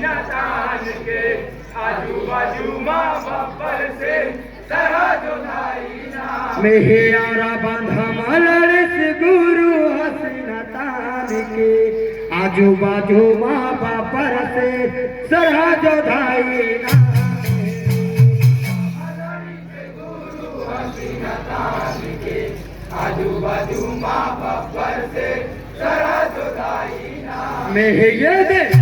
न तान के आजू बाजू माँ बब्बर से सरहद ना मेहरा बांधा मलड़स गुरु हसीना तान के आजू बाजू माँ बापर से सरहद धाई ना आजू बाजू माँ बब्बर से सरहद ना में ये दे